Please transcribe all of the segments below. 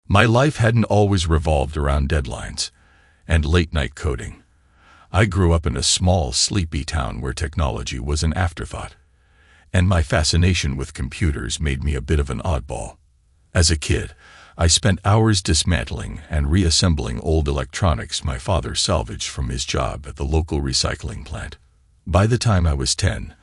My life hadn't always revolved around deadlines and late-night coding. I grew up in a small, sleepy town where technology was an afterthought, and my fascination with computers made me a bit of an oddball. As a kid, I spent hours dismantling and reassembling old electronics my father salvaged from his job at the local recycling plant. By the time I was 10,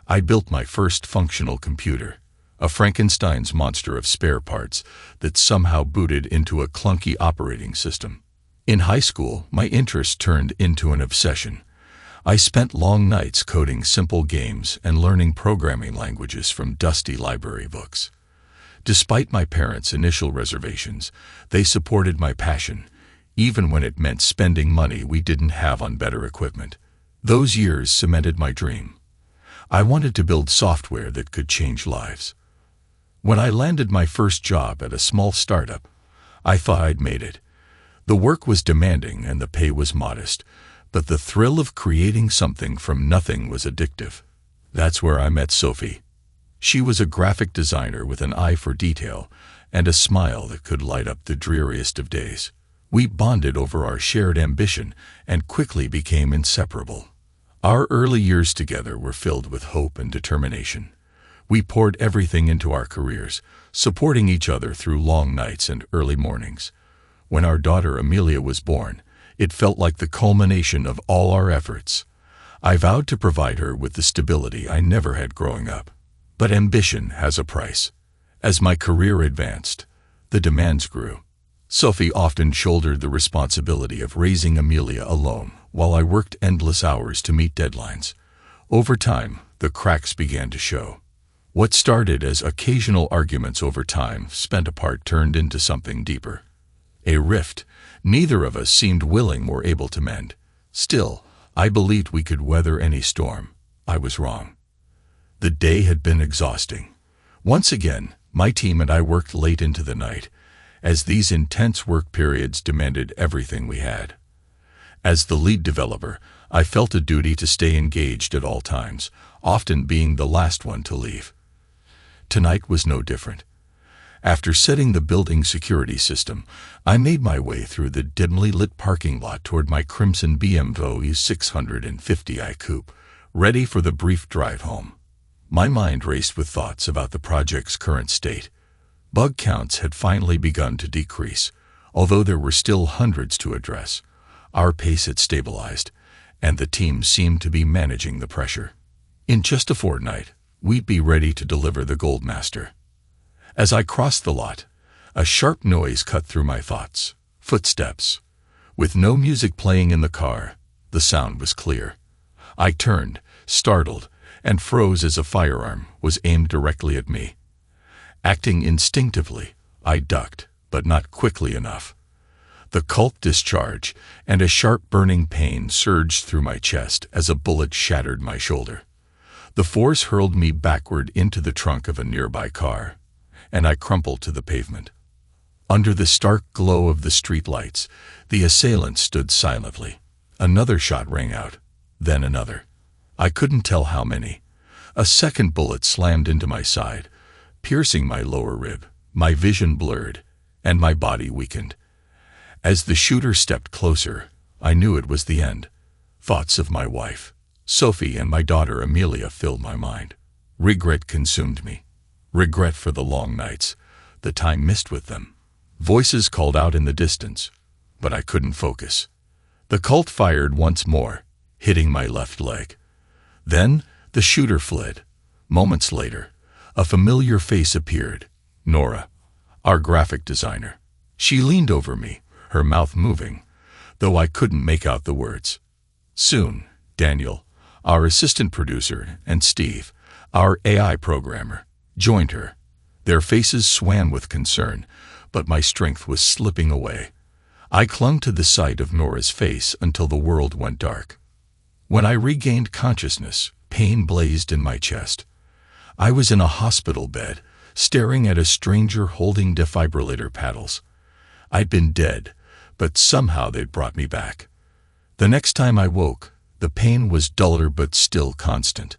I built my first functional computer, a Frankenstein's monster of spare parts that somehow booted into a clunky operating system. In high school, my interest turned into an obsession. I spent long nights coding simple games and learning programming languages from dusty library books. Despite my parents' initial reservations, they supported my passion, even when it meant spending money we didn't have on better equipment. Those years cemented my dream. I wanted to build software that could change lives. When I landed my first job at a small startup, I thought I'd made it. The work was demanding and the pay was modest, but the thrill of creating something from nothing was addictive. That's where I met Sophie. She was a graphic designer with an eye for detail and a smile that could light up the dreariest of days. We bonded over our shared ambition and quickly became inseparable. Our early years together were filled with hope and determination. We poured everything into our careers, supporting each other through long nights and early mornings. When our daughter Amelia was born, it felt like the culmination of all our efforts. I vowed to provide her with the stability I never had growing up. But ambition has a price. As my career advanced, the demands grew. Sophie often shouldered the responsibility of raising Amelia alone, while I worked endless hours to meet deadlines. Over time, the cracks began to show. What started as occasional arguments over time spent apart turned into something deeper. A rift neither of us seemed willing or able to mend. Still, I believed we could weather any storm. I was wrong. The day had been exhausting. Once again, my team and I worked late into the night, as these intense work periods demanded everything we had. As the lead developer, I felt a duty to stay engaged at all times, often being the last one to leave. Tonight was no different. After setting the building security system, I made my way through the dimly lit parking lot toward my crimson BMW 650i coupe, ready for the brief drive home. My mind raced with thoughts about the project's current state. Bug counts had finally begun to decrease, although there were still hundreds to address. Our pace had stabilized, and the team seemed to be managing the pressure. In just a fortnight, we'd be ready to deliver the Gold Master. As I crossed the lot, a sharp noise cut through my thoughts. Footsteps. With no music playing in the car, the sound was clear. I turned, startled, and froze as a firearm was aimed directly at me. Acting instinctively, I ducked, but not quickly enough. The Colt discharge and a sharp burning pain surged through my chest as a bullet shattered my shoulder. The force hurled me backward into the trunk of a nearby car, and I crumpled to the pavement. Under the stark glow of the streetlights, the assailant stood silently. Another shot rang out, then another. I couldn't tell how many. A second bullet slammed into my side, piercing my lower rib. My vision blurred, and my body weakened. As the shooter stepped closer, I knew it was the end. Thoughts of my wife, Sophie, and my daughter Amelia filled my mind. Regret consumed me. Regret for the long nights, the time missed with them. Voices called out in the distance, but I couldn't focus. The Colt fired once more, hitting my left leg. Then the shooter fled. Moments later, a familiar face appeared. Nora, our graphic designer. She leaned over me, her mouth moving, though I couldn't make out the words. Soon, Daniel, our assistant producer, and Steve, our AI programmer, joined her. Their faces swam with concern, but my strength was slipping away. I clung to the sight of Nora's face until the world went dark. When I regained consciousness, pain blazed in my chest. I was in a hospital bed, staring at a stranger holding defibrillator paddles. I'd been dead, but somehow they'd brought me back. The next time I woke, the pain was duller but still constant.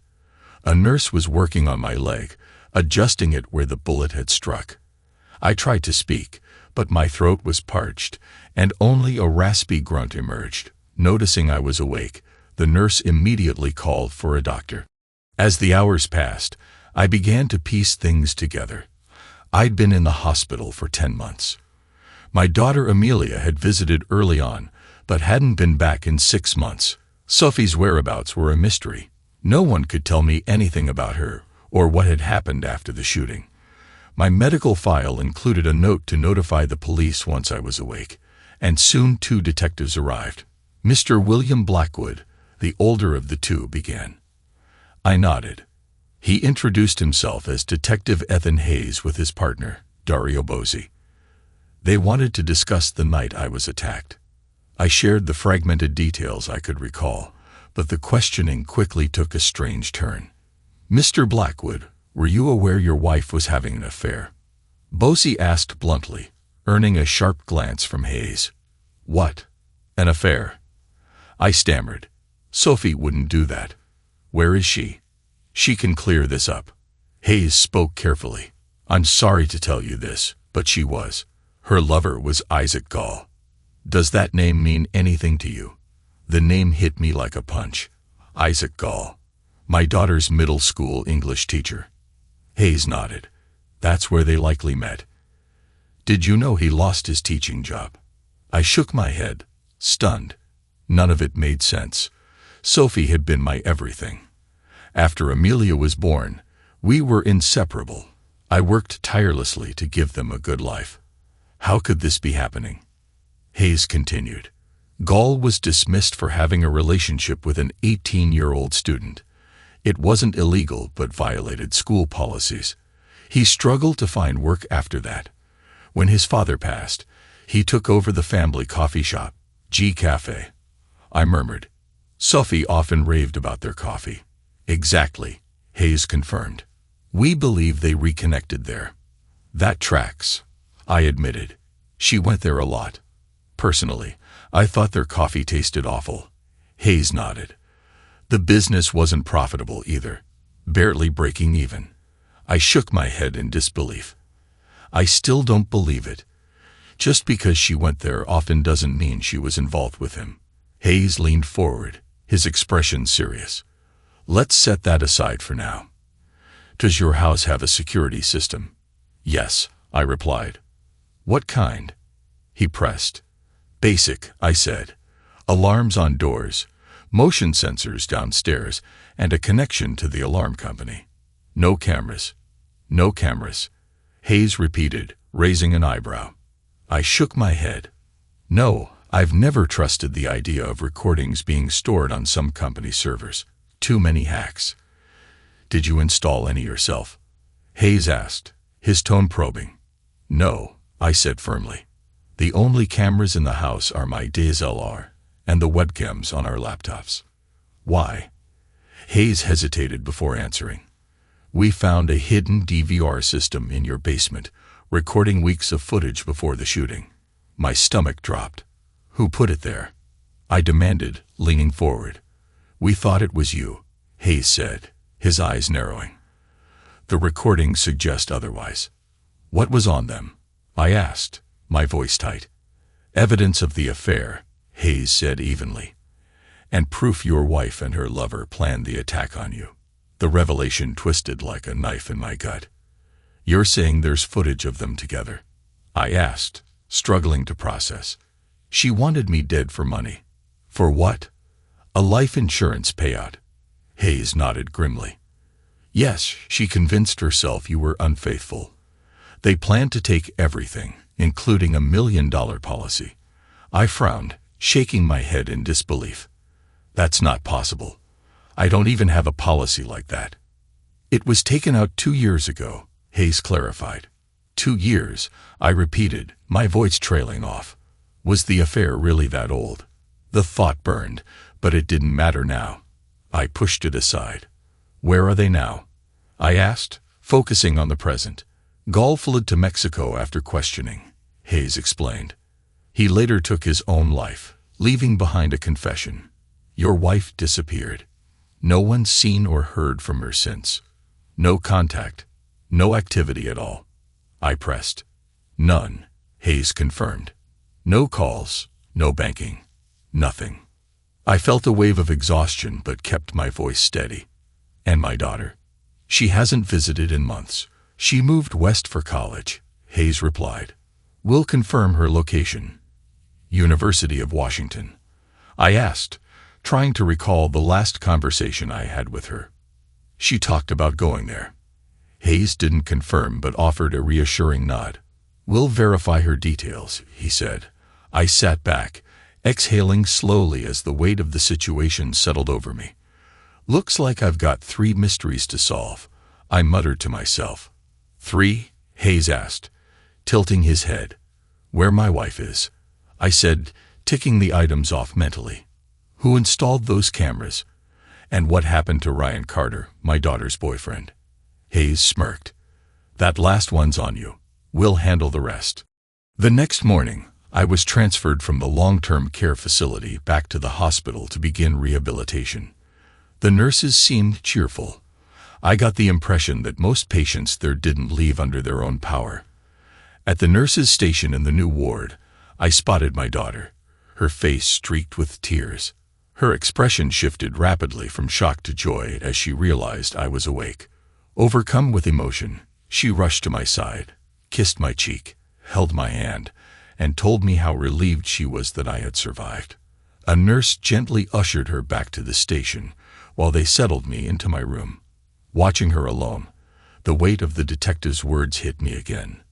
A nurse was working on my leg, adjusting it where the bullet had struck. I tried to speak, but my throat was parched, and only a raspy grunt emerged. Noticing I was awake, the nurse immediately called for a doctor. As the hours passed, I began to piece things together. I'd been in the hospital for 10 months. My daughter Amelia had visited early on, but hadn't been back in 6 months. Sophie's whereabouts were a mystery. No one could tell me anything about her or what had happened after the shooting. My medical file included a note to notify the police once I was awake, and soon 2 detectives arrived. Mr. William Blackwood, the older of the 2, began. I nodded. He introduced himself as Detective Ethan Hayes with his partner, Dario Bozzi. They wanted to discuss the night I was attacked. I shared the fragmented details I could recall, but the questioning quickly took a strange turn. Mr. Blackwood, were you aware your wife was having an affair? Bozzi asked bluntly, earning a sharp glance from Hayes. What? An affair? I stammered. Sophie wouldn't do that. Where is she? She can clear this up. Hayes spoke carefully. I'm sorry to tell you this, but she was. Her lover was Isaac Gall. Does that name mean anything to you? The name hit me like a punch. Isaac Gall. My daughter's middle school English teacher. Hayes nodded. That's where they likely met. Did you know he lost his teaching job? I shook my head, stunned. None of it made sense. Sophie had been my everything. After Amelia was born, we were inseparable. I worked tirelessly to give them a good life. How could this be happening? Hayes continued. Gall was dismissed for having a relationship with an 18-year-old student. It wasn't illegal, but violated school policies. He struggled to find work after that. When his father passed, he took over the family coffee shop, G Cafe. I murmured. Sophie often raved about their coffee. Exactly, Hayes confirmed. We believe they reconnected there. That tracks, I admitted. She went there a lot. Personally, I thought their coffee tasted awful. Hayes nodded. The business wasn't profitable either, barely breaking even. I shook my head in disbelief. I still don't believe it. Just because she went there often doesn't mean she was involved with him. Hayes leaned forward, his expression serious. Let's set that aside for now. Does your house have a security system? Yes, I replied. What kind? He pressed. Basic, I said. Alarms on doors, motion sensors downstairs, and a connection to the alarm company. No cameras. No cameras. Hayes repeated, raising an eyebrow. I shook my head. No, I've never trusted the idea of recordings being stored on some company servers. Too many hacks. Did you install any yourself? Hayes asked, his tone probing. No, I said firmly. The only cameras in the house are my DSLR and the webcams on our laptops. Why? Hayes hesitated before answering. We found a hidden DVR system in your basement, recording weeks of footage before the shooting. My stomach dropped. Who put it there? I demanded, leaning forward. We thought it was you, Hayes said, his eyes narrowing. The recordings suggest otherwise. What was on them? I asked, my voice tight. Evidence of the affair, Hayes said evenly. And proof your wife and her lover planned the attack on you. The revelation twisted like a knife in my gut. You're saying there's footage of them together? I asked, struggling to process. She wanted me dead for money. For what? A life insurance payout. Hayes nodded grimly. Yes, she convinced herself you were unfaithful. They planned to take everything, including $1 million policy. I frowned, shaking my head in disbelief. That's not possible. I don't even have a policy like that. It was taken out 2 years ago, Hayes clarified. 2 years, I repeated, my voice trailing off. Was the affair really that old? The thought burned, but it didn't matter now. I pushed it aside. Where are they now? I asked, focusing on the present. Gall fled to Mexico after questioning, Hayes explained. He later took his own life, leaving behind a confession. Your wife disappeared. No one's seen or heard from her since. No contact, no activity at all. I pressed. None, Hayes confirmed. No calls, no banking, nothing. I felt a wave of exhaustion but kept my voice steady. And my daughter? She hasn't visited in months. She moved west for college, Hayes replied. We'll confirm her location. University of Washington. I asked, trying to recall the last conversation I had with her. She talked about going there. Hayes didn't confirm but offered a reassuring nod. We'll verify her details, he said. I sat back, exhaling slowly as the weight of the situation settled over me. Looks like I've got 3 mysteries to solve, I muttered to myself. 3? Hayes asked, tilting his head. Where my wife is, I said, ticking the items off mentally. Who installed those cameras? And what happened to Ryan Carter, my daughter's boyfriend? Hayes smirked. That last one's on you. We'll handle the rest. The next morning, I was transferred from the long-term care facility back to the hospital to begin rehabilitation. The nurses seemed cheerful. I got the impression that most patients there didn't leave under their own power. At the nurses' station in the new ward, I spotted my daughter, her face streaked with tears. Her expression shifted rapidly from shock to joy as she realized I was awake. Overcome with emotion, she rushed to my side, kissed my cheek, held my hand, and told me how relieved she was that I had survived. A nurse gently ushered her back to the station while they settled me into my room. Watching her alone, the weight of the detective's words hit me again.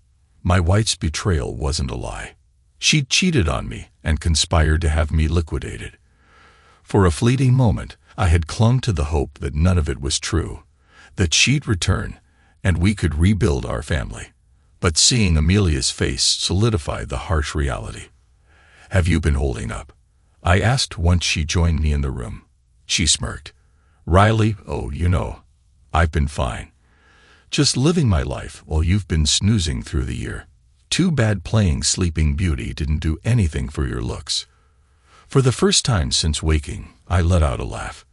My wife's betrayal wasn't a lie. She'd cheated on me and conspired to have me liquidated. For a fleeting moment, I had clung to the hope that none of it was true, that she'd return and we could rebuild our family. But seeing Amelia's face solidified the harsh reality. Have you been holding up? I asked once she joined me in the room. She smirked. Riley, I've been fine. Just living my life while you've been snoozing through the year. Too bad playing Sleeping Beauty didn't do anything for your looks. For the first time since waking, I let out a laugh.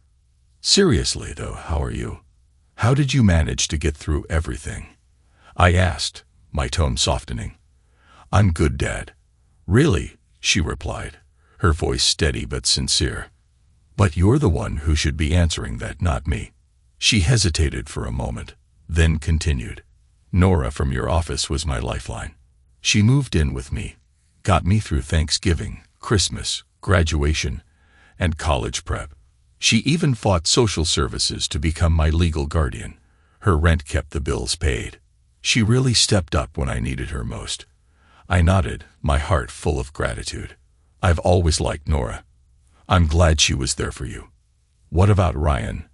Seriously, though, how are you? How did you manage to get through everything? I asked, my tone softening. I'm good, Dad. Really? She replied, her voice steady but sincere. But you're the one who should be answering that, not me. She hesitated for a moment, then continued. Nora from your office was my lifeline. She moved in with me, got me through Thanksgiving, Christmas, graduation, and college prep. She even fought social services to become my legal guardian. Her rent kept the bills paid. She really stepped up when I needed her most. I nodded, my heart full of gratitude. I've always liked Nora. I'm glad she was there for you. What about Ryan?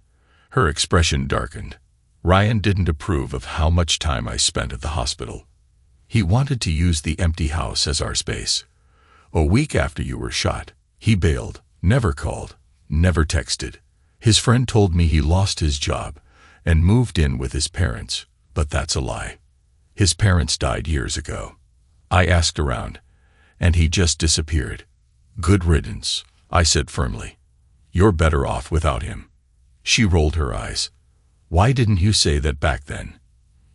Her expression darkened. Ryan didn't approve of how much time I spent at the hospital. He wanted to use the empty house as our space. A week after you were shot, he bailed, never called, never texted. His friend told me he lost his job and moved in with his parents, but that's a lie. His parents died years ago. I asked around, and he just disappeared. Good riddance, I said firmly. You're better off without him. She rolled her eyes. Why didn't you say that back then?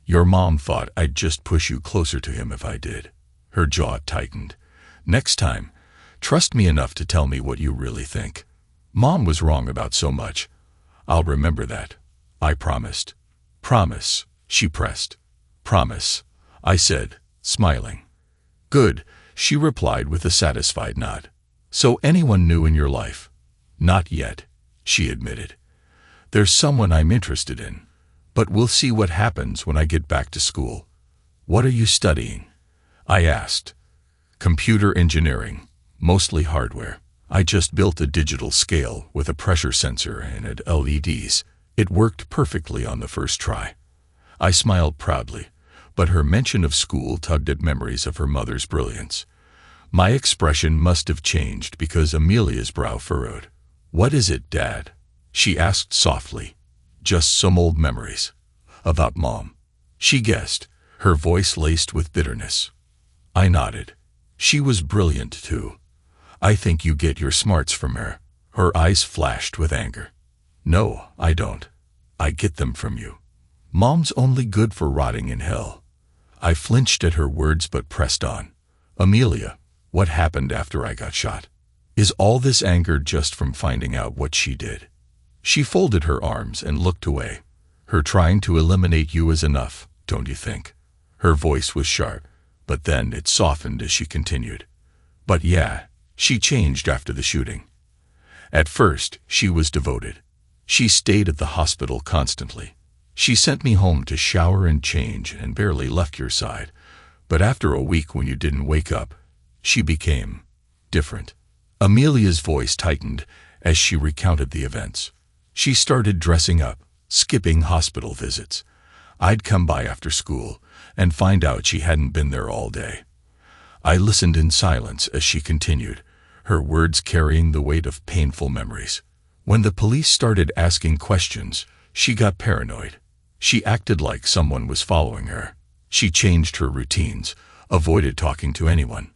Your mom thought I'd just push you closer to him if I did. Her jaw tightened. Next time, trust me enough to tell me what you really think. Mom was wrong about so much. I'll remember that. I promised. Promise, she pressed. Promise, I said, smiling. Good, she replied with a satisfied nod. So anyone new in your life? Not yet, she admitted. There's someone I'm interested in, but we'll see what happens when I get back to school. What are you studying? I asked. Computer engineering, mostly hardware. I just built a digital scale with a pressure sensor and LEDs. It worked perfectly on the first try. I smiled proudly, but her mention of school tugged at memories of her mother's brilliance. My expression must have changed because Amelia's brow furrowed. What is it, Dad? She asked softly. Just some old memories. About Mom. She guessed, her voice laced with bitterness. I nodded. She was brilliant, too. I think you get your smarts from her. Her eyes flashed with anger. No, I don't. I get them from you. Mom's only good for rotting in hell. I flinched at her words but pressed on. "Amelia, what happened after I got shot? Is all this anger just from finding out what she did?" She folded her arms and looked away. "Her trying to eliminate you is enough, don't you think?" Her voice was sharp, but then it softened as she continued. "But yeah, she changed after the shooting. At first, she was devoted. She stayed at the hospital constantly. She sent me home to shower and change and barely left your side. But after a week when you didn't wake up, she became different." Amelia's voice tightened as she recounted the events. She started dressing up, skipping hospital visits. I'd come by after school and find out she hadn't been there all day. I listened in silence as she continued, her words carrying the weight of painful memories. When the police started asking questions, she got paranoid. She acted like someone was following her. She changed her routines, avoided talking to anyone.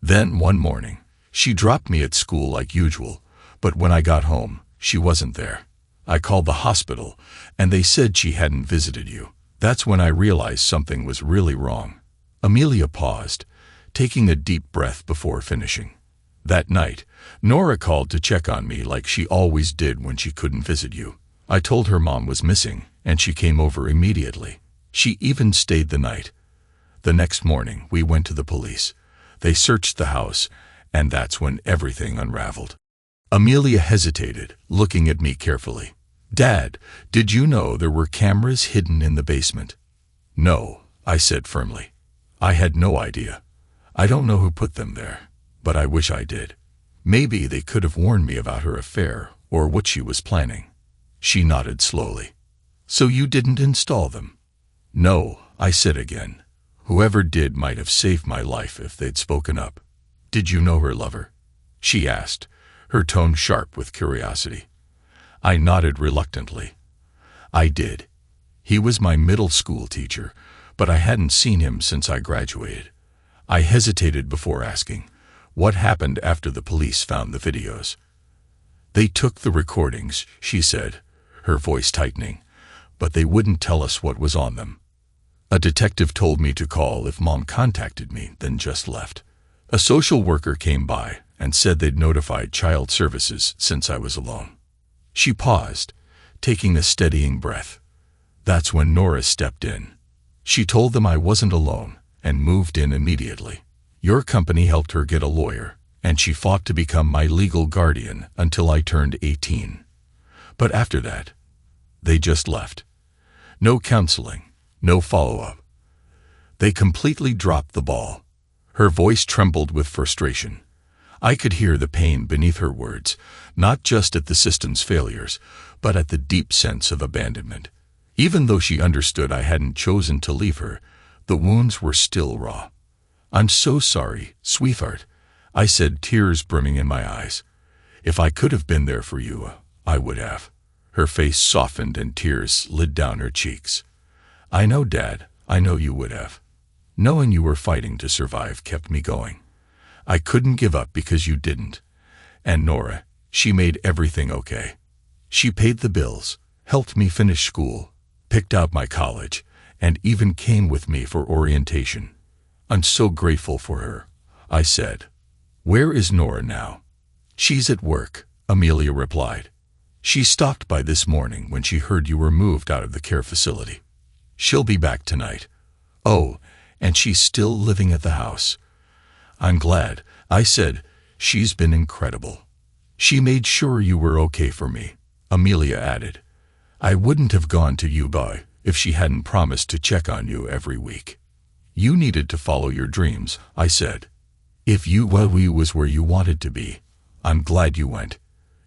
Then one morning, she dropped me at school like usual, but when I got home, she wasn't there. I called the hospital, and they said she hadn't visited you. That's when I realized something was really wrong. Amelia paused, taking a deep breath before finishing. That night, Nora called to check on me like she always did when she couldn't visit you. I told her mom was missing, and she came over immediately. She even stayed the night. The next morning, we went to the police. They searched the house, and that's when everything unraveled. Amelia hesitated, looking at me carefully. "Dad, did you know there were cameras hidden in the basement?" "No," I said firmly. "I had no idea. I don't know who put them there, but I wish I did. Maybe they could have warned me about her affair or what she was planning." She nodded slowly. "So you didn't install them?" "No," I said again. "Whoever did might have saved my life if they'd spoken up." "Did you know her lover?" she asked, her tone sharp with curiosity. I nodded reluctantly. "I did. He was my middle school teacher, but I hadn't seen him since I graduated." I hesitated before asking, "What happened after the police found the videos?" "They took the recordings," she said, her voice tightening, "but they wouldn't tell us what was on them. A detective told me to call if Mom contacted me, then just left. A social worker came by and said they'd notified child services since I was alone." She paused, taking a steadying breath. That's when Nora stepped in. She told them I wasn't alone and moved in immediately. Your company helped her get a lawyer, and she fought to become my legal guardian until I turned 18. But after that, they just left. No counseling, no follow-up. They completely dropped the ball. Her voice trembled with frustration. I could hear the pain beneath her words, not just at the system's failures, but at the deep sense of abandonment. Even though she understood I hadn't chosen to leave her, the wounds were still raw. "I'm so sorry, sweetheart," I said, tears brimming in my eyes. "If I could have been there for you, I would have." Her face softened and tears slid down her cheeks. "I know, Dad, I know you would have. Knowing you were fighting to survive kept me going. I couldn't give up because you didn't. And Nora, she made everything okay. She paid the bills, helped me finish school, picked out my college, and even came with me for orientation. I'm so grateful for her," I said. "Where is Nora now?" "She's at work," Amelia replied. "She stopped by this morning when she heard you were moved out of the care facility. She'll be back tonight. Oh, and she's still living at the house." "I'm glad," I said. "She's been incredible." "She made sure you were okay for me," Amelia added. "I wouldn't have gone to you, boy, if she hadn't promised to check on you every week." "You needed to follow your dreams," I said. "If you was where you wanted to be, I'm glad you went.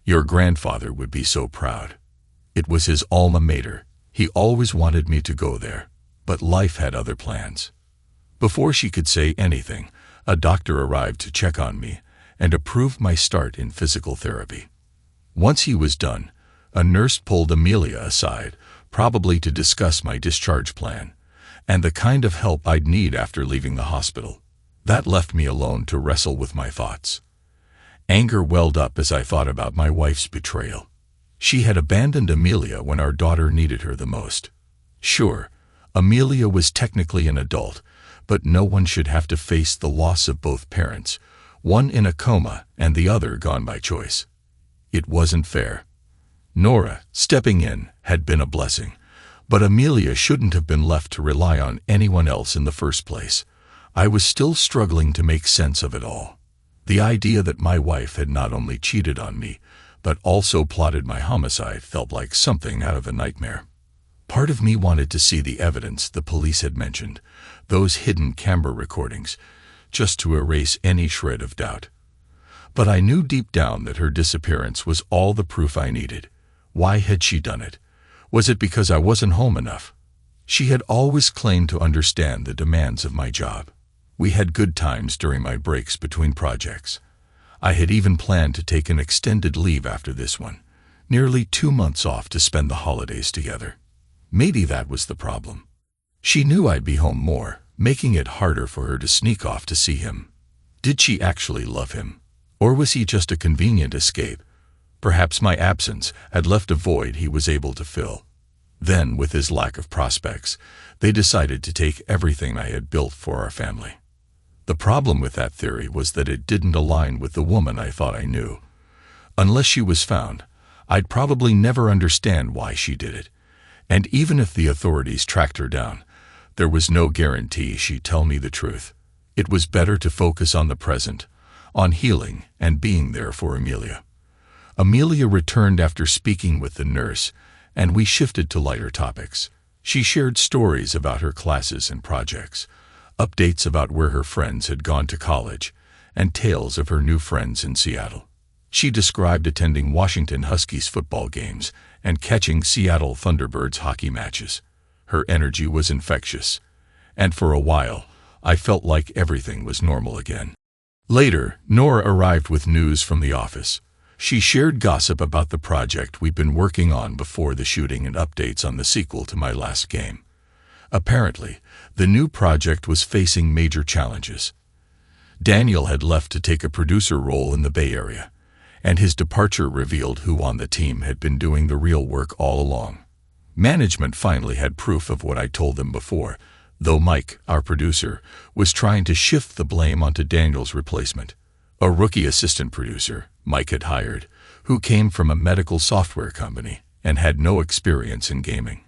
Your grandfather would be so proud. It was his alma mater. He always wanted me to go there, but life had other plans." Before she could say anything, a doctor arrived to check on me and approved my start in physical therapy. Once he was done, a nurse pulled Amelia aside, probably to discuss my discharge plan and the kind of help I'd need after leaving the hospital. That left me alone to wrestle with my thoughts. Anger welled up as I thought about my wife's betrayal. She had abandoned Amelia when our daughter needed her the most. Sure, Amelia was technically an adult, but no one should have to face the loss of both parents, one in a coma and the other gone by choice. It wasn't fair. Nora, stepping in, had been a blessing, but Amelia shouldn't have been left to rely on anyone else in the first place. I was still struggling to make sense of it all. The idea that my wife had not only cheated on me, but also plotted my homicide felt like something out of a nightmare. Part of me wanted to see the evidence the police had mentioned, those hidden camera recordings, just to erase any shred of doubt. But I knew deep down that her disappearance was all the proof I needed. Why had she done it? Was it because I wasn't home enough? She had always claimed to understand the demands of my job. We had good times during my breaks between projects. I had even planned to take an extended leave after this one, nearly 2 months off to spend the holidays together. Maybe that was the problem. She knew I'd be home more, making it harder for her to sneak off to see him. Did she actually love him? Or was he just a convenient escape? Perhaps my absence had left a void he was able to fill. Then, with his lack of prospects, they decided to take everything I had built for our family. The problem with that theory was that it didn't align with the woman I thought I knew. Unless she was found, I'd probably never understand why she did it. And even if the authorities tracked her down, there was no guarantee she'd tell me the truth. It was better to focus on the present, on healing and being there for Amelia. Amelia returned after speaking with the nurse, and we shifted to lighter topics. She shared stories about her classes and projects, updates about where her friends had gone to college, and tales of her new friends in Seattle. She described attending Washington Huskies football games and catching Seattle Thunderbirds hockey matches. Her energy was infectious, and for a while, I felt like everything was normal again. Later, Nora arrived with news from the office. She shared gossip about the project we'd been working on before the shooting and updates on the sequel to my last game. Apparently, the new project was facing major challenges. Daniel had left to take a producer role in the Bay Area, and his departure revealed who on the team had been doing the real work all along. Management finally had proof of what I told them before, though Mike, our producer, was trying to shift the blame onto Daniel's replacement, a rookie assistant producer Mike had hired, who came from a medical software company and had no experience in gaming.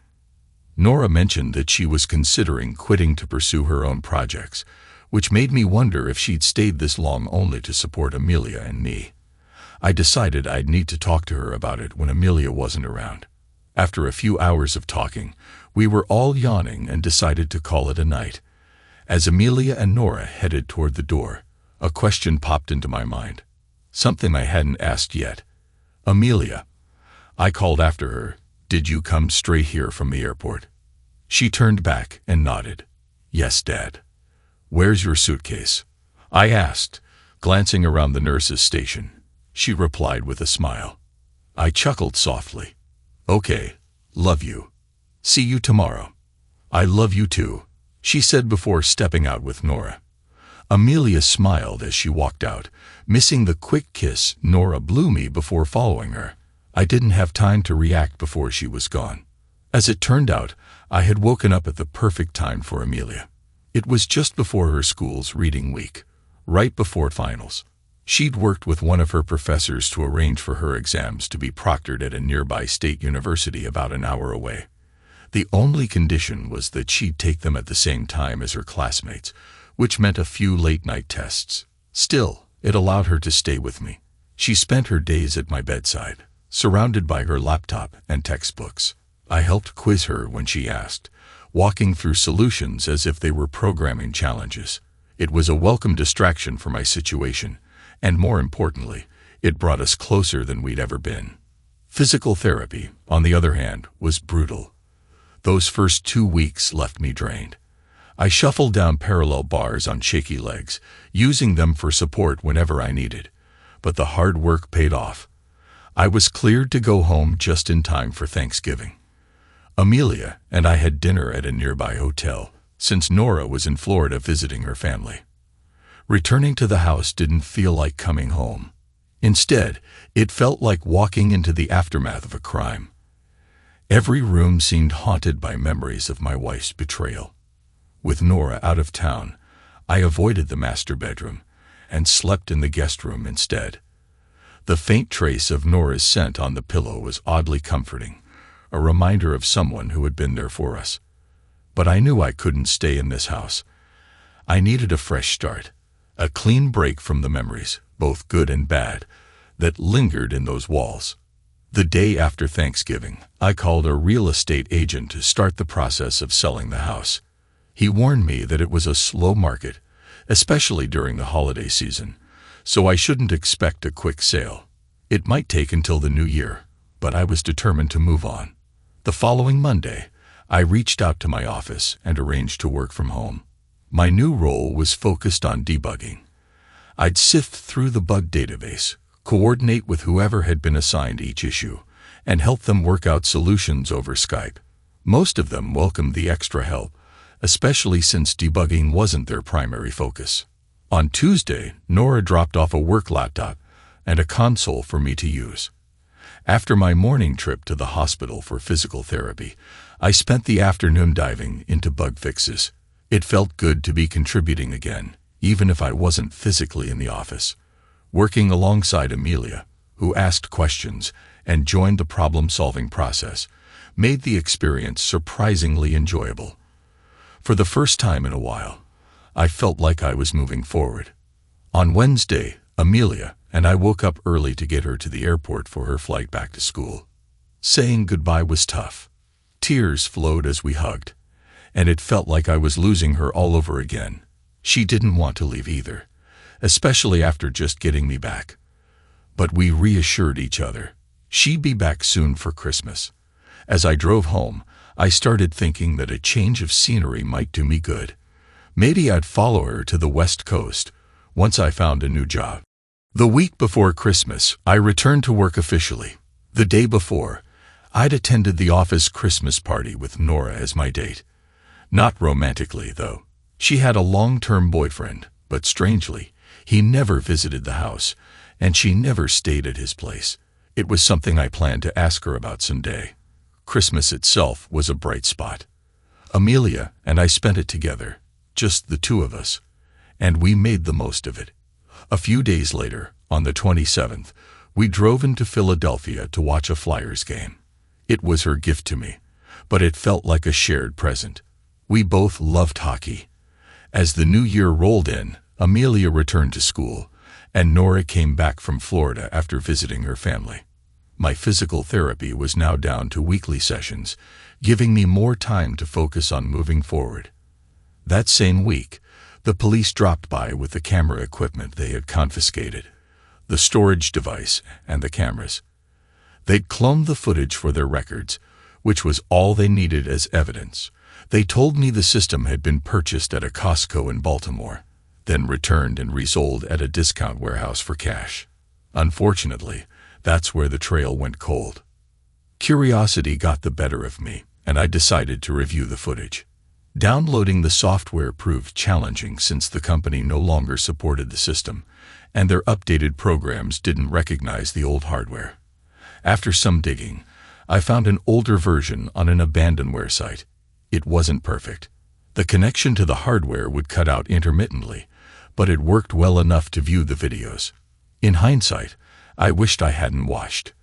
Nora mentioned that she was considering quitting to pursue her own projects, which made me wonder if she'd stayed this long only to support Amelia and me. I decided I'd need to talk to her about it when Amelia wasn't around. After a few hours of talking, we were all yawning and decided to call it a night. As Amelia and Nora headed toward the door, a question popped into my mind. Something I hadn't asked yet. "Amelia," I called after her, "did you come straight here from the airport?" She turned back and nodded. "Yes, Dad." "Where's your suitcase?" I asked, glancing around the nurse's station. She replied with a smile. I chuckled softly. "Okay, love you. See you tomorrow." "I love you too," she said before stepping out with Nora. Amelia smiled as she walked out, missing the quick kiss Nora blew me before following her. I didn't have time to react before she was gone. As it turned out, I had woken up at the perfect time for Amelia. It was just before her school's reading week, right before finals. She'd worked with one of her professors to arrange for her exams to be proctored at a nearby state university about an hour away. The only condition was that she'd take them at the same time as her classmates, which meant a few late-night tests. Still, it allowed her to stay with me. She spent her days at my bedside, surrounded by her laptop and textbooks. I helped quiz her when she asked, walking through solutions as if they were programming challenges. It was a welcome distraction for my situation, and more importantly, it brought us closer than we'd ever been. Physical therapy, on the other hand, was brutal. Those first 2 weeks left me drained. I shuffled down parallel bars on shaky legs, using them for support whenever I needed. But the hard work paid off. I was cleared to go home just in time for Thanksgiving. Amelia and I had dinner at a nearby hotel, since Nora was in Florida visiting her family. Returning to the house didn't feel like coming home. Instead, it felt like walking into the aftermath of a crime. Every room seemed haunted by memories of my wife's betrayal. With Nora out of town, I avoided the master bedroom and slept in the guest room instead. The faint trace of Nora's scent on the pillow was oddly comforting, a reminder of someone who had been there for us. But I knew I couldn't stay in this house. I needed a fresh start, a clean break from the memories, both good and bad, that lingered in those walls. The day after Thanksgiving, I called a real estate agent to start the process of selling the house. He warned me that it was a slow market, especially during the holiday season, so I shouldn't expect a quick sale. It might take until the new year, but I was determined to move on. The following Monday, I reached out to my office and arranged to work from home. My new role was focused on debugging. I'd sift through the bug database, coordinate with whoever had been assigned each issue, and help them work out solutions over Skype. Most of them welcomed the extra help, especially since debugging wasn't their primary focus. On Tuesday, Nora dropped off a work laptop and a console for me to use. After my morning trip to the hospital for physical therapy, I spent the afternoon diving into bug fixes. It felt good to be contributing again, even if I wasn't physically in the office. Working alongside Amelia, who asked questions and joined the problem-solving process, made the experience surprisingly enjoyable. For the first time in a while, I felt like I was moving forward. On Wednesday, Amelia and I woke up early to get her to the airport for her flight back to school. Saying goodbye was tough. Tears flowed as we hugged, and it felt like I was losing her all over again. She didn't want to leave either, especially after just getting me back. But we reassured each other. She'd be back soon for Christmas. As I drove home, I started thinking that a change of scenery might do me good. Maybe I'd follow her to the West Coast once I found a new job. The week before Christmas, I returned to work officially. The day before, I'd attended the office Christmas party with Nora as my date. Not romantically, though. She had a long-term boyfriend, but strangely, he never visited the house, and she never stayed at his place. It was something I planned to ask her about someday. Christmas itself was a bright spot. Amelia and I spent it together, just the two of us, and we made the most of it. A few days later, on the 27th, we drove into Philadelphia to watch a Flyers game. It was her gift to me, but it felt like a shared present. We both loved hockey. As the new year rolled in, Amelia returned to school, and Nora came back from Florida after visiting her family. My physical therapy was now down to weekly sessions, giving me more time to focus on moving forward. That same week, the police dropped by with the camera equipment they had confiscated, the storage device and the cameras. They'd cloned the footage for their records, which was all they needed as evidence. They told me the system had been purchased at a Costco in Baltimore, then returned and resold at a discount warehouse for cash. Unfortunately, that's where the trail went cold. Curiosity got the better of me, and I decided to review the footage. Downloading the software proved challenging since the company no longer supported the system, and their updated programs didn't recognize the old hardware. After some digging, I found an older version on an abandonware site. It wasn't perfect. The connection to the hardware would cut out intermittently, but it worked well enough to view the videos. In hindsight, I wished I hadn't watched.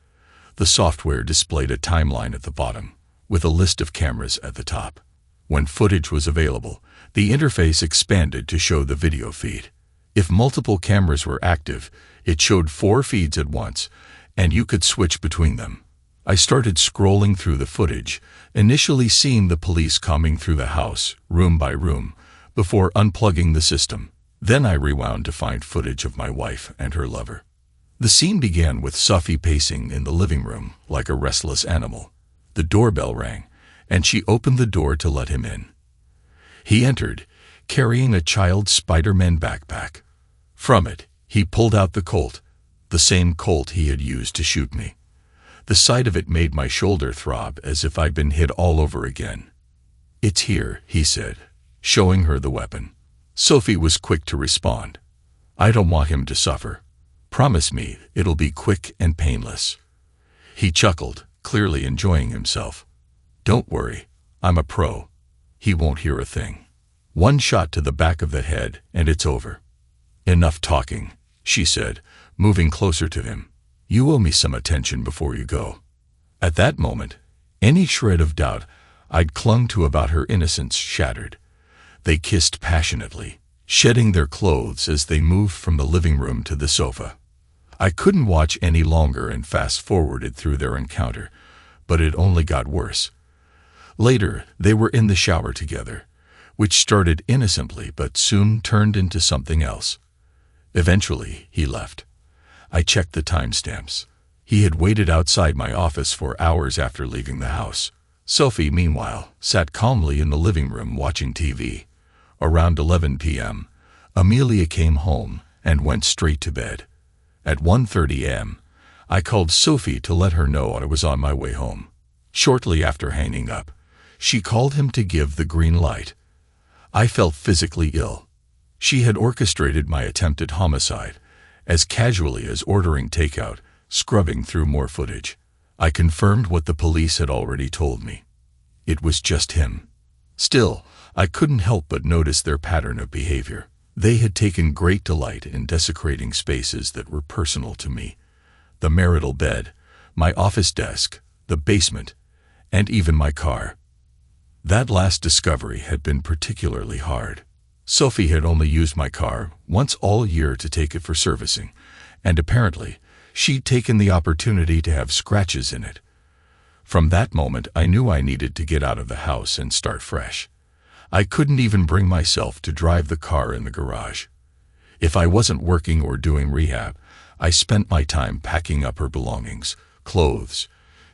The software displayed a timeline at the bottom, with a list of cameras at the top. When footage was available, the interface expanded to show the video feed. If multiple cameras were active, it showed 4 feeds at once, and you could switch between them. I started scrolling through the footage, initially seeing the police combing through the house, room by room, before unplugging the system. Then I rewound to find footage of my wife and her lover. The scene began with Sophie pacing in the living room like a restless animal. The doorbell rang, and she opened the door to let him in. He entered, carrying a child's Spider-Man backpack. From it, he pulled out the Colt, the same Colt he had used to shoot me. The sight of it made my shoulder throb as if I'd been hit all over again. "It's here," he said, showing her the weapon. Sophie was quick to respond. "I don't want him to suffer. Promise me it'll be quick and painless." He chuckled, clearly enjoying himself. "Don't worry, I'm a pro. He won't hear a thing." One shot to the back of the head, and it's over. Enough talking, she said, moving closer to him. You owe me some attention before you go. At that moment, any shred of doubt I'd clung to about her innocence shattered. They kissed passionately, shedding their clothes as they moved from the living room to the sofa. I couldn't watch any longer and fast-forwarded through their encounter, but it only got worse. Later, they were in the shower together, which started innocently but soon turned into something else. Eventually, he left. I checked the timestamps. He had waited outside my office for hours after leaving the house. Sophie, meanwhile, sat calmly in the living room watching TV. Around 11 p.m., Amelia came home and went straight to bed. At 1:30 a.m., I called Sophie to let her know I was on my way home. Shortly after hanging up, she called him to give the green light. I felt physically ill. She had orchestrated my attempted homicide, as casually as ordering takeout, scrubbing through more footage. I confirmed what the police had already told me. It was just him. Still, I couldn't help but notice their pattern of behavior. They had taken great delight in desecrating spaces that were personal to me. The marital bed, my office desk, the basement, and even my car. That last discovery had been particularly hard. Sophie had only used my car once all year to take it for servicing, and apparently, she'd taken the opportunity to have scratches in it. From that moment, I knew I needed to get out of the house and start fresh. I couldn't even bring myself to drive the car in the garage. If I wasn't working or doing rehab, I spent my time packing up her belongings. Clothes,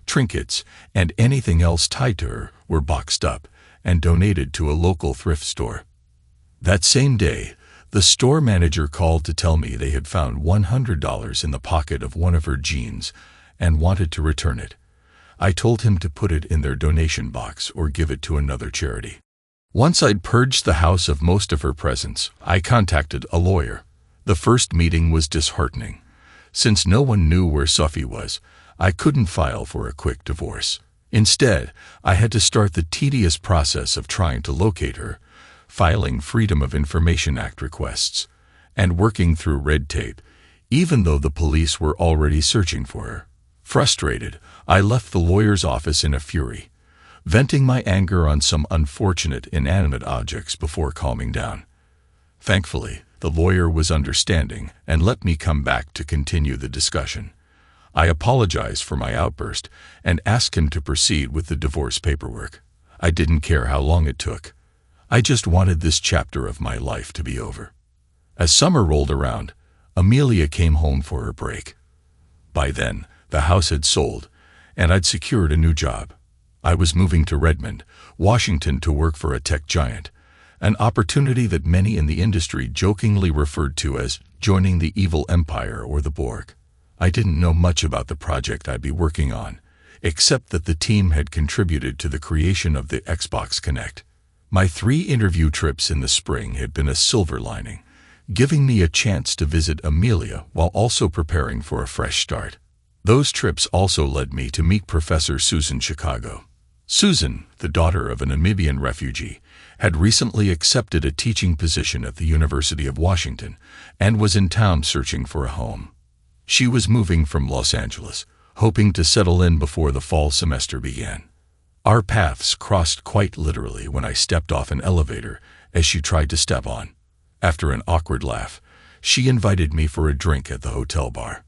trinkets, and anything else tied to her were boxed up and donated to a local thrift store. That same day, the store manager called to tell me they had found $100 in the pocket of one of her jeans and wanted to return it. I told him to put it in their donation box or give it to another charity. Once I'd purged the house of most of her presents, I contacted a lawyer. The first meeting was disheartening. Since no one knew where Sophie was, I couldn't file for a quick divorce. Instead, I had to start the tedious process of trying to locate her, filing Freedom of Information Act requests, and working through red tape, even though the police were already searching for her. Frustrated, I left the lawyer's office in a fury, venting my anger on some unfortunate inanimate objects before calming down. Thankfully, the lawyer was understanding and let me come back to continue the discussion. I apologized for my outburst and asked him to proceed with the divorce paperwork. I didn't care how long it took. I just wanted this chapter of my life to be over. As summer rolled around, Amelia came home for her break. By then, the house had sold, and I'd secured a new job. I was moving to Redmond, Washington to work for a tech giant, an opportunity that many in the industry jokingly referred to as joining the evil empire or the Borg. I didn't know much about the project I'd be working on, except that the team had contributed to the creation of the Xbox Kinect. My 3 interview trips in the spring had been a silver lining, giving me a chance to visit Amelia while also preparing for a fresh start. Those trips also led me to meet Professor Susan Chicago. Susan, the daughter of a Namibian refugee, had recently accepted a teaching position at the University of Washington and was in town searching for a home. She was moving from Los Angeles, hoping to settle in before the fall semester began. Our paths crossed quite literally when I stepped off an elevator as she tried to step on. After an awkward laugh, she invited me for a drink at the hotel bar.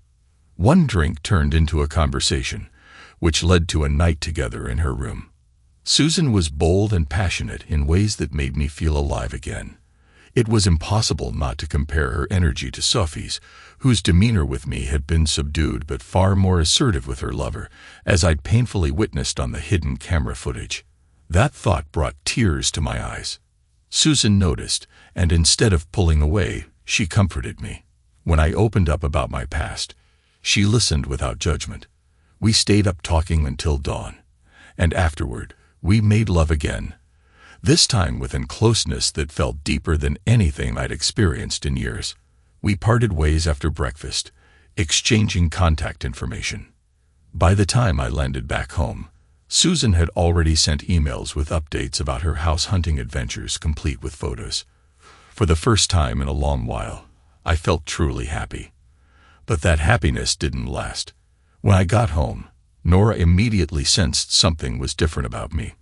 One drink turned into a conversation, which led to a night together in her room. Susan was bold and passionate in ways that made me feel alive again. It was impossible not to compare her energy to Sophie's, whose demeanor with me had been subdued but far more assertive with her lover, as I'd painfully witnessed on the hidden camera footage. That thought brought tears to my eyes. Susan noticed, and instead of pulling away, she comforted me. When I opened up about my past, she listened without judgment. We stayed up talking until dawn, and afterward, we made love again, this time with a closeness that felt deeper than anything I'd experienced in years. We parted ways after breakfast, exchanging contact information. By the time I landed back home, Susan had already sent emails with updates about her house hunting adventures, complete with photos. For the first time in a long while, I felt truly happy. But that happiness didn't last. When I got home, Nora immediately sensed something was different about me.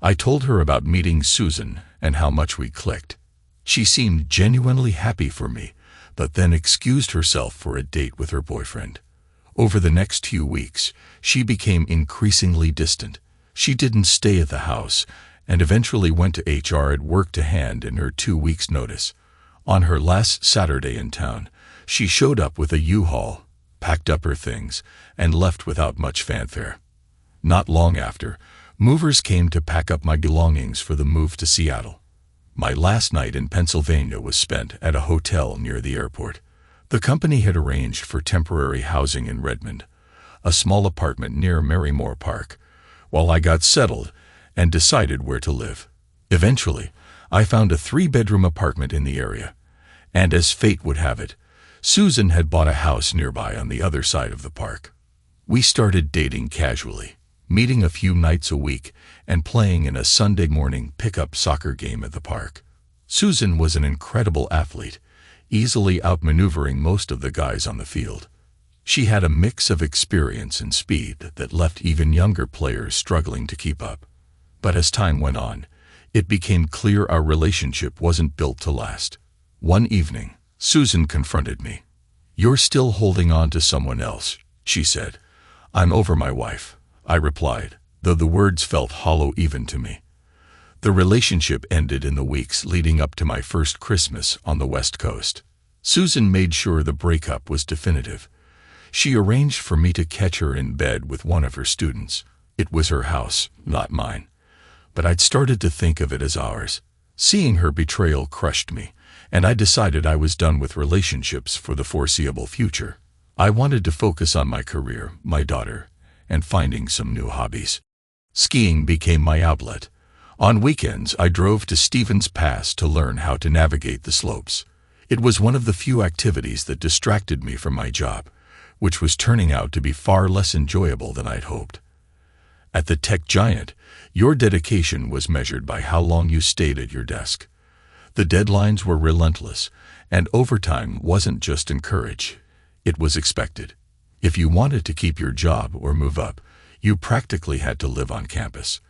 I told her about meeting Susan and how much we clicked. She seemed genuinely happy for me, but then excused herself for a date with her boyfriend. Over the next few weeks, she became increasingly distant. She didn't stay at the house and eventually went to HR at work to hand in her 2 weeks' notice. On her last Saturday in town, she showed up with a U-Haul, packed up her things, and left without much fanfare. Not long after, movers came to pack up my belongings for the move to Seattle. My last night in Pennsylvania was spent at a hotel near the airport. The company had arranged for temporary housing in Redmond, a small apartment near Merrymore Park, while I got settled and decided where to live. Eventually, I found a 3-bedroom apartment in the area, and as fate would have it, Susan had bought a house nearby on the other side of the park. We started dating casually, meeting a few nights a week and playing in a Sunday morning pickup soccer game at the park. Susan was an incredible athlete, easily outmaneuvering most of the guys on the field. She had a mix of experience and speed that left even younger players struggling to keep up. But as time went on, it became clear our relationship wasn't built to last. One evening, Susan confronted me. "You're still holding on to someone else," she said. "I'm over my wife," I replied, though the words felt hollow even to me. The relationship ended in the weeks leading up to my first Christmas on the West Coast. Susan made sure the breakup was definitive. She arranged for me to catch her in bed with one of her students. It was her house, not mine. But I'd started to think of it as ours. Seeing her betrayal crushed me, and I decided I was done with relationships for the foreseeable future. I wanted to focus on my career, my daughter, and finding some new hobbies. Skiing became my outlet. On weekends, I drove to Stevens Pass to learn how to navigate the slopes. It was one of the few activities that distracted me from my job, which was turning out to be far less enjoyable than I'd hoped. At the tech giant, your dedication was measured by how long you stayed at your desk. The deadlines were relentless, and overtime wasn't just encouraged, it was expected. If you wanted to keep your job or move up, you practically had to live on campus.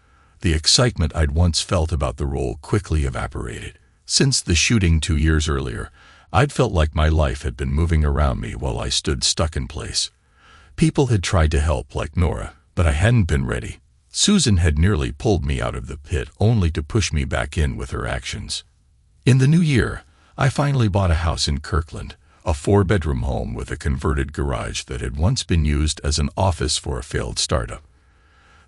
The excitement I'd once felt about the role quickly evaporated. Since the shooting 2 years earlier, I'd felt like my life had been moving around me while I stood stuck in place. People had tried to help like Nora, but I hadn't been ready. Susan had nearly pulled me out of the pit only to push me back in with her actions. In the new year, I finally bought a house in Kirkland, a 4-bedroom home with a converted garage that had once been used as an office for a failed startup.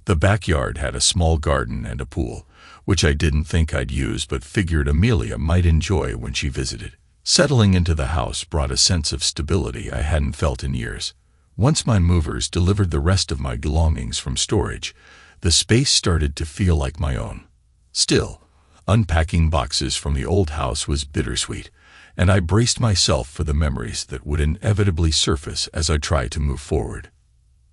The backyard had a small garden and a pool, which I didn't think I'd use but figured Amelia might enjoy when she visited. Settling into the house brought a sense of stability I hadn't felt in years. Once my movers delivered the rest of my belongings from storage, the space started to feel like my own. Still, unpacking boxes from the old house was bittersweet, and I braced myself for the memories that would inevitably surface as I tried to move forward.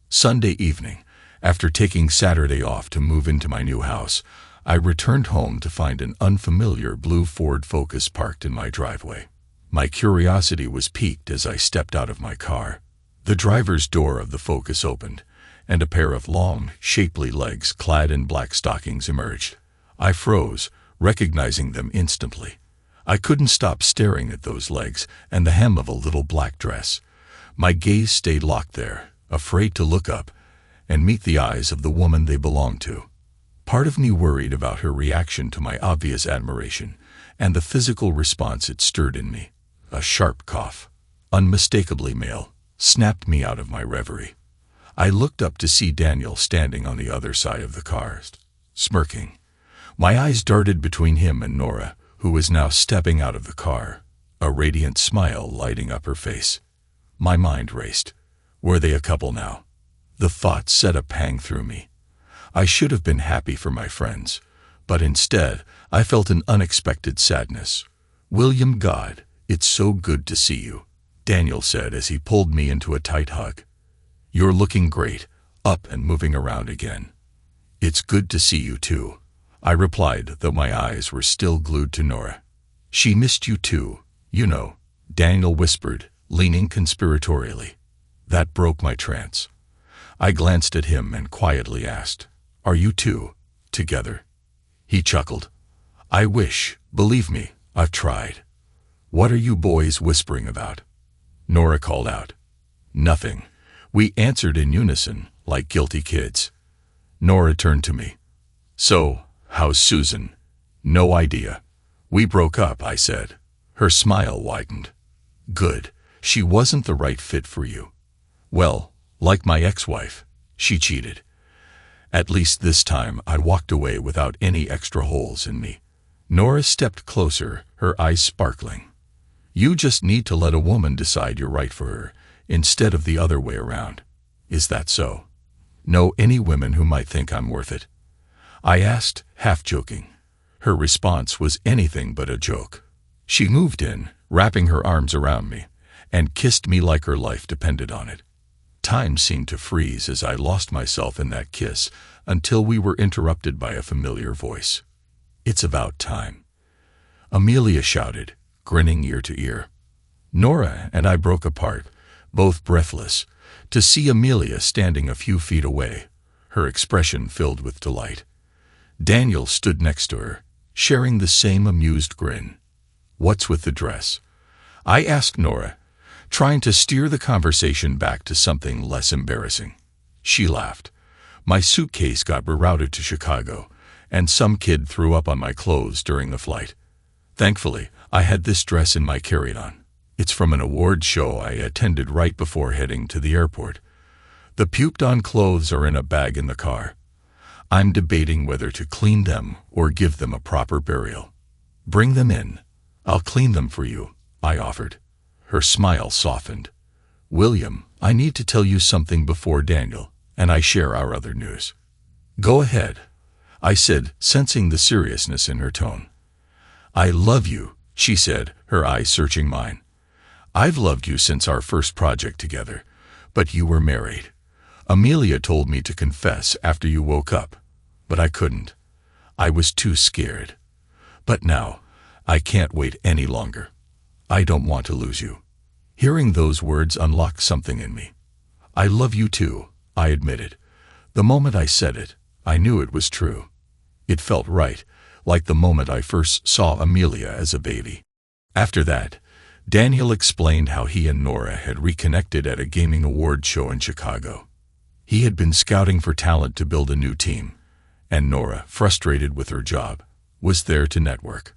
Sunday evening, after taking Saturday off to move into my new house, I returned home to find an unfamiliar blue Ford Focus parked in my driveway. My curiosity was piqued as I stepped out of my car. The driver's door of the Focus opened, and a pair of long, shapely legs clad in black stockings emerged. I froze, recognizing them instantly. I couldn't stop staring at those legs and the hem of a little black dress. My gaze stayed locked there, afraid to look up and meet the eyes of the woman they belonged to. Part of me worried about her reaction to my obvious admiration and the physical response it stirred in me. A sharp cough, unmistakably male, snapped me out of my reverie. I looked up to see Daniel standing on the other side of the car, smirking. My eyes darted between him and Nora, who was now stepping out of the car, a radiant smile lighting up her face. My mind raced. Were they a couple now? The thought set a pang through me. I should have been happy for my friends, but instead I felt an unexpected sadness. "William, God, it's so good to see you," Daniel said as he pulled me into a tight hug. "You're looking great, up and moving around again." "It's good to see you too," I replied, though my eyes were still glued to Nora. "She missed you too, you know," Daniel whispered, leaning conspiratorially. That broke my trance. I glanced at him and quietly asked, "Are you two together?" He chuckled. "I wish, believe me, I've tried." "What are you boys whispering about?" Nora called out. "Nothing," we answered in unison, like guilty kids. Nora turned to me. "So, how's Susan?" "No idea. We broke up," I said. Her smile widened. "Good. She wasn't the right fit for you." "Well, like my ex-wife, she cheated." At least this time I walked away without any extra holes in me. Nora stepped closer, her eyes sparkling. "You just need to let a woman decide you're right for her, instead of the other way around. Is that so?" "Know any women who might think I'm worth it?" I asked, half joking. Her response was anything but a joke. She moved in, wrapping her arms around me, and kissed me like her life depended on it. Time seemed to freeze as I lost myself in that kiss until we were interrupted by a familiar voice. "It's about time," Amelia shouted, grinning ear to ear. Nora and I broke apart, both breathless, to see Amelia standing a few feet away, her expression filled with delight. Daniel stood next to her, sharing the same amused grin. "What's with the dress?" I asked Nora, trying to steer the conversation back to something less embarrassing. She laughed. "My suitcase got rerouted to Chicago, and some kid threw up on my clothes during the flight. Thankfully, I had this dress in my carry-on. It's from an award show I attended right before heading to the airport. The puked-on clothes are in a bag in the car. I'm debating whether to clean them or give them a proper burial." "Bring them in. I'll clean them for you," I offered. Her smile softened. "William, I need to tell you something before Daniel and I share our other news." "Go ahead," I said, sensing the seriousness in her tone. "I love you," she said, her eyes searching mine. "I've loved you since our first project together, but you were married. Amelia told me to confess after you woke up, but I couldn't. I was too scared. But now, I can't wait any longer. I don't want to lose you." Hearing those words unlocked something in me. "I love you too," I admitted. The moment I said it, I knew it was true. It felt right, like the moment I first saw Amelia as a baby. After that, Daniel explained how he and Nora had reconnected at a gaming award show in Chicago. He had been scouting for talent to build a new team, and Nora, frustrated with her job, was there to network.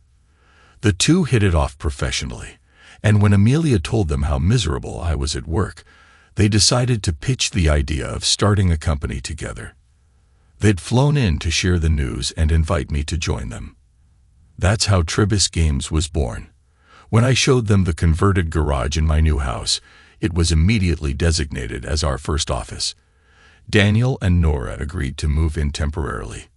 The two hit it off professionally, and when Amelia told them how miserable I was at work, they decided to pitch the idea of starting a company together. They'd flown in to share the news and invite me to join them. That's how Tribbus Games was born. When I showed them the converted garage in my new house, it was immediately designated as our first office. Daniel and Nora agreed to move in temporarily.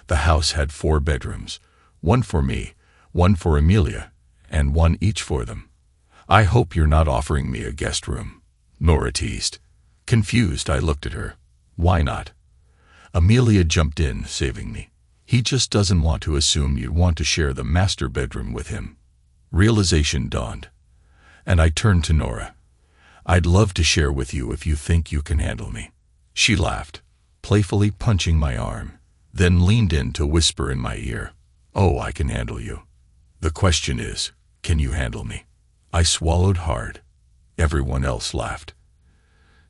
The house had 4 bedrooms, one for me, one for Amelia, and one each for them. "I hope you're not offering me a guest room," Nora teased. Confused, I looked at her. "Why not?" Amelia jumped in, saving me. "He just doesn't want to assume you'd want to share the master bedroom with him." Realization dawned, and I turned to Nora. "I'd love to share with you if you think you can handle me." She laughed, playfully punching my arm, then leaned in to whisper in my ear, "Oh, I can handle you. The question is, can you handle me?" I swallowed hard. Everyone else laughed.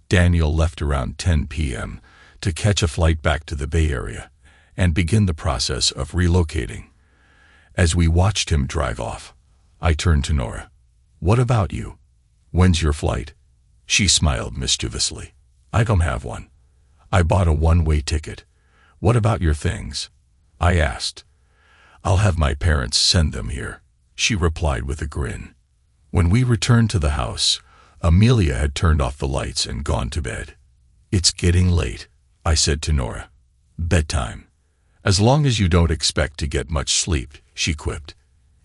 Daniel left around 10 p.m. to catch a flight back to the Bay Area and begin the process of relocating. As we watched him drive off, I turned to Nora. "What about you? When's your flight?" She smiled mischievously. "I don't have one. I bought a one-way ticket. What about your things?" I asked. "I'll have my parents send them here," she replied with a grin. When we returned to the house, Amelia had turned off the lights and gone to bed. "It's getting late," I said to Nora. "Bedtime. As long as you don't expect to get much sleep," she quipped.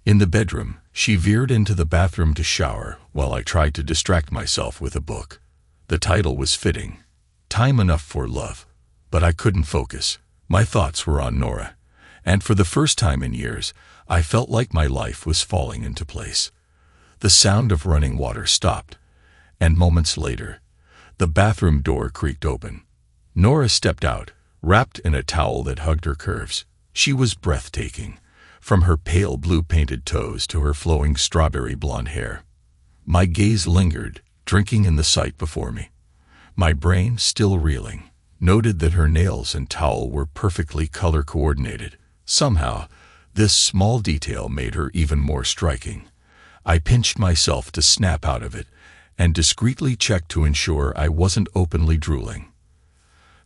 In the bedroom, she veered into the bathroom to shower while I tried to distract myself with a book. The title was fitting, Time Enough for Love, but I couldn't focus. My thoughts were on Nora, and for the first time in years, I felt like my life was falling into place. The sound of running water stopped, and moments later, the bathroom door creaked open. Nora stepped out, wrapped in a towel that hugged her curves. She was breathtaking, from her pale blue-painted toes to her flowing strawberry blonde hair. My gaze lingered, drinking in the sight before me. My brain, still reeling, noted that her nails and towel were perfectly color-coordinated. Somehow, this small detail made her even more striking. I pinched myself to snap out of it and discreetly checked to ensure I wasn't openly drooling.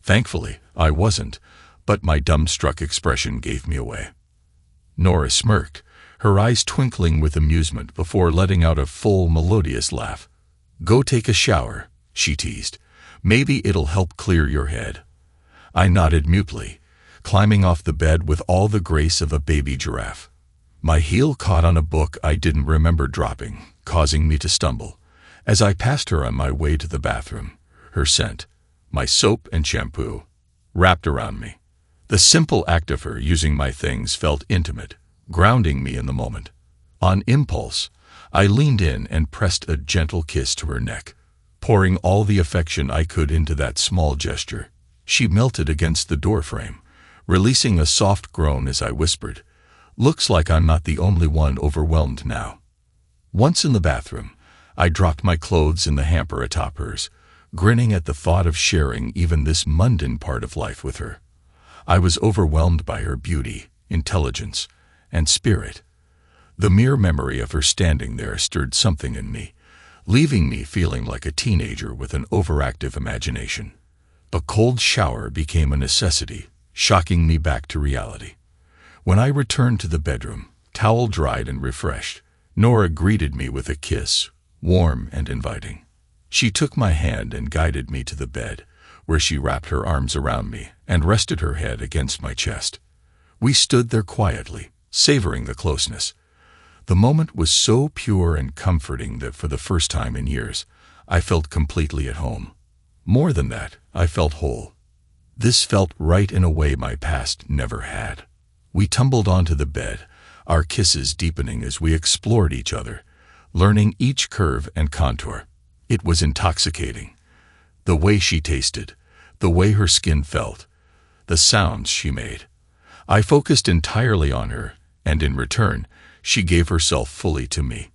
Thankfully, I wasn't, but my dumbstruck expression gave me away. Nora smirked, her eyes twinkling with amusement before letting out a full, melodious laugh. "Go take a shower," she teased. "Maybe it'll help clear your head." I nodded mutely, climbing off the bed with all the grace of a baby giraffe. My heel caught on a book I didn't remember dropping, causing me to stumble. As I passed her on my way to the bathroom, her scent, my soap and shampoo, wrapped around me. The simple act of her using my things felt intimate, grounding me in the moment. On impulse, I leaned in and pressed a gentle kiss to her neck, pouring all the affection I could into that small gesture. She melted against the doorframe, releasing a soft groan as I whispered, "Looks like I'm not the only one overwhelmed now." Once in the bathroom, I dropped my clothes in the hamper atop hers, grinning at the thought of sharing even this mundane part of life with her. I was overwhelmed by her beauty, intelligence, and spirit. The mere memory of her standing there stirred something in me, leaving me feeling like a teenager with an overactive imagination. A cold shower became a necessity, shocking me back to reality. When I returned to the bedroom, towel dried and refreshed, Nora greeted me with a kiss, warm and inviting. She took my hand and guided me to the bed, where she wrapped her arms around me and rested her head against my chest. We stood there quietly, savoring the closeness. The moment was so pure and comforting that for the first time in years, I felt completely at home. More than that, I felt whole. This felt right in a way my past never had. We tumbled onto the bed, our kisses deepening as we explored each other, learning each curve and contour. It was intoxicating. The way she tasted, the way her skin felt, the sounds she made. I focused entirely on her, and in return, she gave herself fully to me.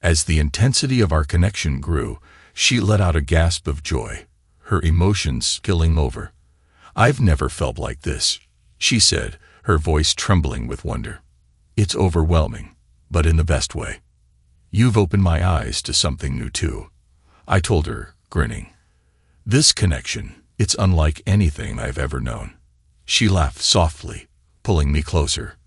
As the intensity of our connection grew, she let out a gasp of joy, her emotions spilling over. "I've never felt like this," she said, her voice trembling with wonder. "It's overwhelming, but in the best way. You've opened my eyes to something new too," I told her, grinning. "This connection, it's unlike anything I've ever known." She laughed softly, pulling me closer.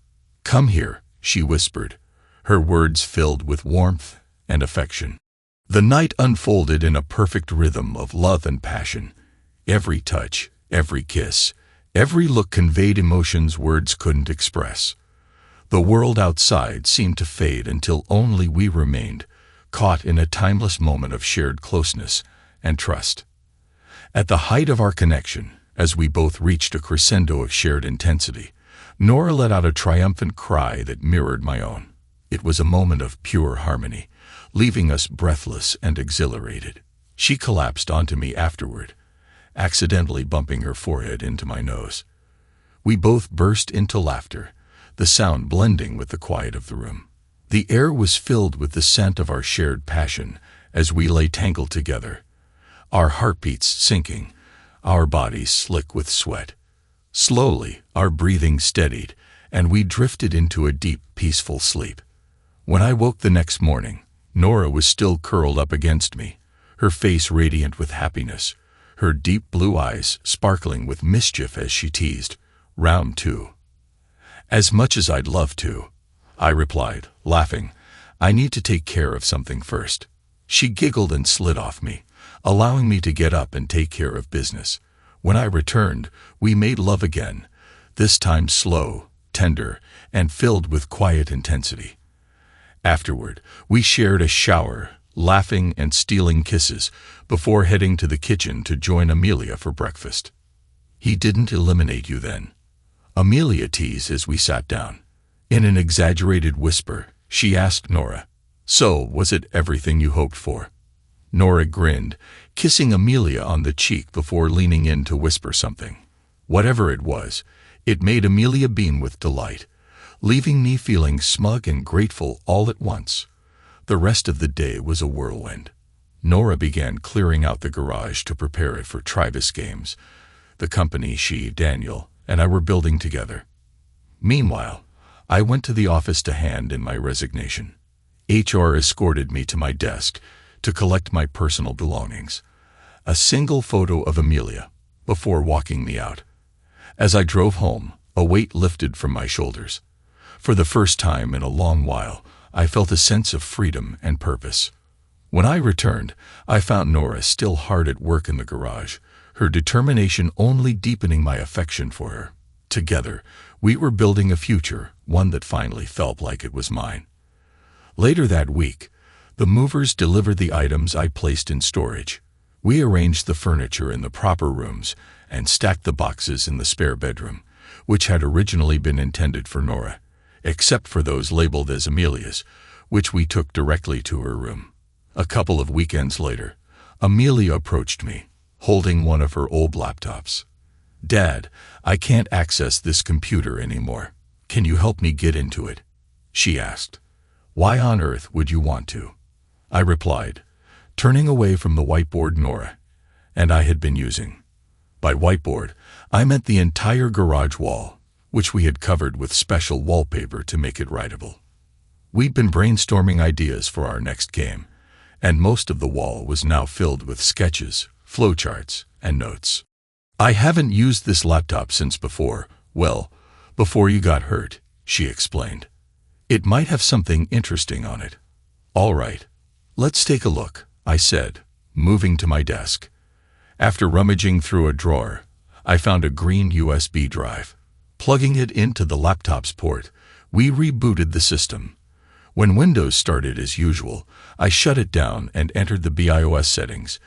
"Come here," she whispered, her words filled with warmth and affection. The night unfolded in a perfect rhythm of love and passion. Every touch, every kiss, every look conveyed emotions words couldn't express. The world outside seemed to fade until only we remained, caught in a timeless moment of shared closeness and trust. At the height of our connection, as we both reached a crescendo of shared intensity, Nora let out a triumphant cry that mirrored my own. It was a moment of pure harmony, leaving us breathless and exhilarated. She collapsed onto me afterward, accidentally bumping her forehead into my nose. We both burst into laughter, the sound blending with the quiet of the room. The air was filled with the scent of our shared passion as we lay tangled together, our heartbeats sinking, our bodies slick with sweat. Slowly, our breathing steadied, and we drifted into a deep, peaceful sleep. When I woke the next morning, Nora was still curled up against me, her face radiant with happiness, her deep blue eyes sparkling with mischief as she teased, "Round two." "As much as I'd love to," I replied, laughing. "I need to take care of something first." She giggled and slid off me, allowing me to get up and take care of business. When I returned, we made love again, this time slow, tender, and filled with quiet intensity. Afterward, we shared a shower, laughing and stealing kisses, before heading to the kitchen to join Amelia for breakfast. "He didn't eliminate you then," Amelia teased as we sat down. In an exaggerated whisper, she asked Nora, "So, was it everything you hoped for?" Nora grinned, kissing Amelia on the cheek before leaning in to whisper something. Whatever it was, it made Amelia beam with delight, leaving me feeling smug and grateful all at once. The rest of the day was a whirlwind. Nora began clearing out the garage to prepare it for Tribbus games, the company she, Daniel, and I were building together. Meanwhile, I went to the office to hand in my resignation. HR escorted me to my desk to collect my personal belongings, a single photo of Amelia, before walking me out. As I drove home, a weight lifted from my shoulders. For the first time in a long while, I felt a sense of freedom and purpose. When I returned, I found Nora still hard at work in the garage, her determination only deepening my affection for her. Together, we were building a future, one that finally felt like it was mine. Later that week, the movers delivered the items I placed in storage. We arranged the furniture in the proper rooms and stacked the boxes in the spare bedroom, which had originally been intended for Nora, except for those labeled as Amelia's, which we took directly to her room. A couple of weekends later, Amelia approached me, holding one of her old laptops. "Dad, I can't access this computer anymore. Can you help me get into it?" she asked. "Why on earth would you want to?" I replied, turning away from the whiteboard Nora and I had been using. By whiteboard, I meant the entire garage wall, which we had covered with special wallpaper to make it writable. We'd been brainstorming ideas for our next game, and most of the wall was now filled with sketches, flowcharts, and notes. "I haven't used this laptop since before you got hurt," she explained. "It might have something interesting on it." "All right, let's take a look," I said, moving to my desk. After rummaging through a drawer, I found a green USB drive. Plugging it into the laptop's port, we rebooted the system. When Windows started as usual, I shut it down and entered the BIOS settings,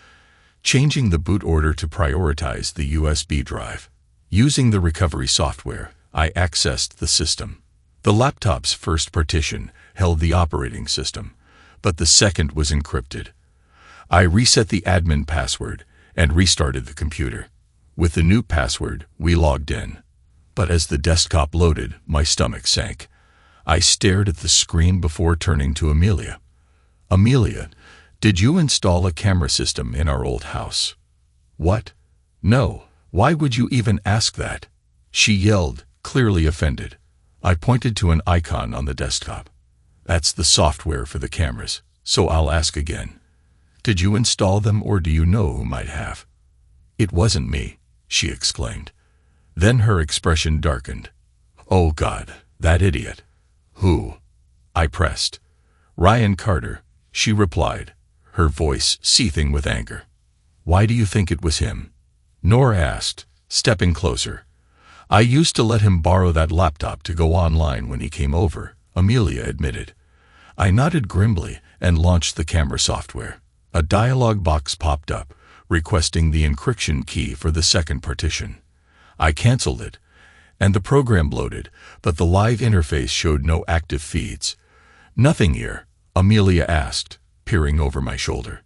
changing the boot order to prioritize the USB drive. Using the recovery software, I accessed the system. The laptop's first partition held the operating system, but the second was encrypted. I reset the admin password and restarted the computer. With the new password, we logged in. But as the desktop loaded, my stomach sank. I stared at the screen before turning to Amelia. "Amelia, did you install a camera system in our old house?" "What? No, why would you even ask that?" she yelled, clearly offended. I pointed to an icon on the desktop. "That's the software for the cameras, so I'll ask again. Did you install them, or do you know who might have?" "It wasn't me," she exclaimed. Then her expression darkened. "Oh God, that idiot." "Who?" I pressed. "Ryan Carter," she replied, her voice seething with anger. "Why do you think it was him?" Nora asked, stepping closer. "I used to let him borrow that laptop to go online when he came over," Amelia admitted. I nodded grimly and launched the camera software. A dialog box popped up, requesting the encryption key for the second partition. I canceled it, and the program loaded, but the live interface showed no active feeds. "Nothing here?" Amelia asked, peering over my shoulder.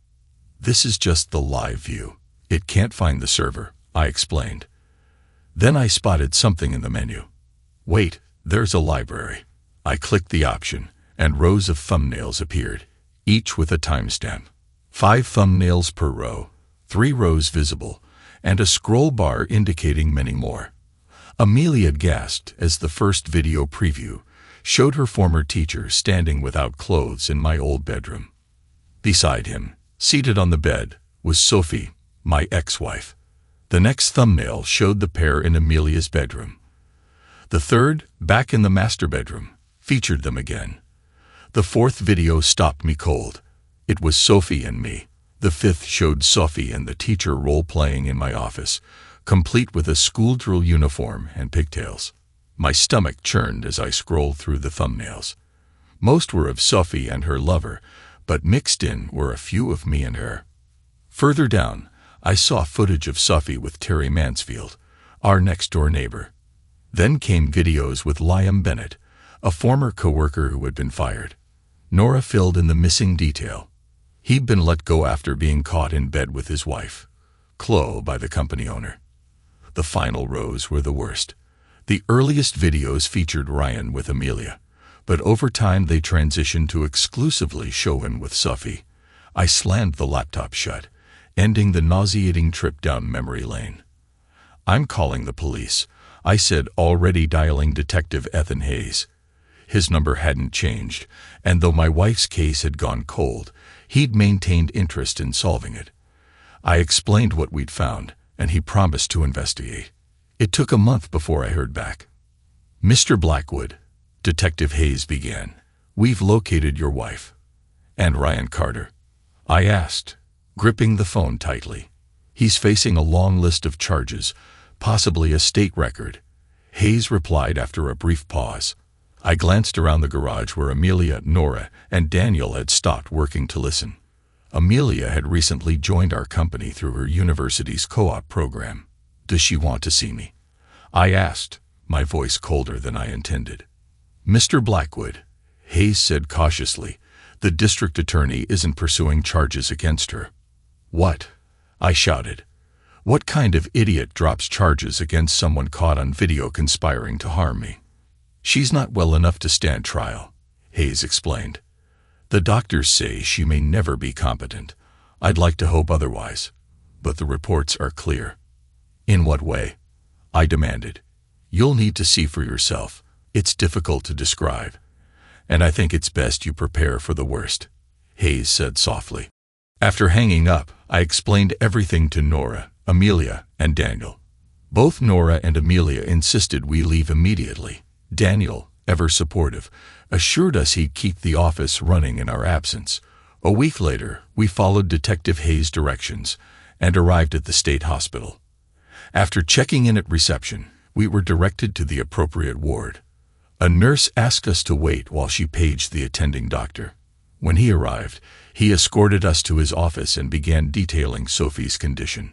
"This is just the live view. It can't find the server," I explained. Then I spotted something in the menu. "Wait, there's a library." I clicked the option, and rows of thumbnails appeared, each with a timestamp. 5 thumbnails per row, 3 rows visible, and a scroll bar indicating many more. Amelia gasped as the first video preview showed her former teacher standing without clothes in my old bedroom. Beside him, seated on the bed, was Sophie, my ex-wife. The next thumbnail showed the pair in Amelia's bedroom. The third, back in the master bedroom, featured them again. The fourth video stopped me cold. It was Sophie and me. The fifth showed Sophie and the teacher role-playing in my office, complete with a school drill uniform and pigtails. My stomach churned as I scrolled through the thumbnails. Most were of Sophie and her lover, but mixed in were a few of me and her. Further down, I saw footage of Sophie with Terry Mansfield, our next-door neighbor. Then came videos with Liam Bennett, a former coworker who had been fired. Nora filled in the missing detail. He'd been let go after being caught in bed with his wife, Chloe, by the company owner. The final rows were the worst. The earliest videos featured Ryan with Amelia, but over time they transitioned to exclusively show him with Sophie. I slammed the laptop shut, ending the nauseating trip down memory lane. "I'm calling the police," I said, already dialing Detective Ethan Hayes. His number hadn't changed, and though my wife's case had gone cold, he'd maintained interest in solving it. I explained what we'd found, and he promised to investigate. It took a month before I heard back. "Mr. Blackwood," Detective Hayes began, "we've located your wife." "And Ryan Carter?" I asked, gripping the phone tightly. "He's facing a long list of charges, possibly a state record," Hayes replied after a brief pause. I glanced around the garage where Amelia, Nora, and Daniel had stopped working to listen. Amelia had recently joined our company through her university's co-op program. "Does she want to see me?" I asked, my voice colder than I intended. "Mr. Blackwood," Hayes said cautiously, "the district attorney isn't pursuing charges against her." "What?" I shouted. "What kind of idiot drops charges against someone caught on video conspiring to harm me?" "She's not well enough to stand trial," Hayes explained. "The doctors say she may never be competent. I'd like to hope otherwise, but the reports are clear." "In what way?" I demanded. "You'll need to see for yourself. It's difficult to describe. And I think it's best you prepare for the worst," Hayes said softly. After hanging up, I explained everything to Nora, Amelia, and Daniel. Both Nora and Amelia insisted we leave immediately. Daniel, ever supportive, assured us he'd keep the office running in our absence. A week later, we followed Detective Hayes' directions and arrived at the state hospital. After checking in at reception, we were directed to the appropriate ward. A nurse asked us to wait while she paged the attending doctor. When he arrived, he escorted us to his office and began detailing Sophie's condition.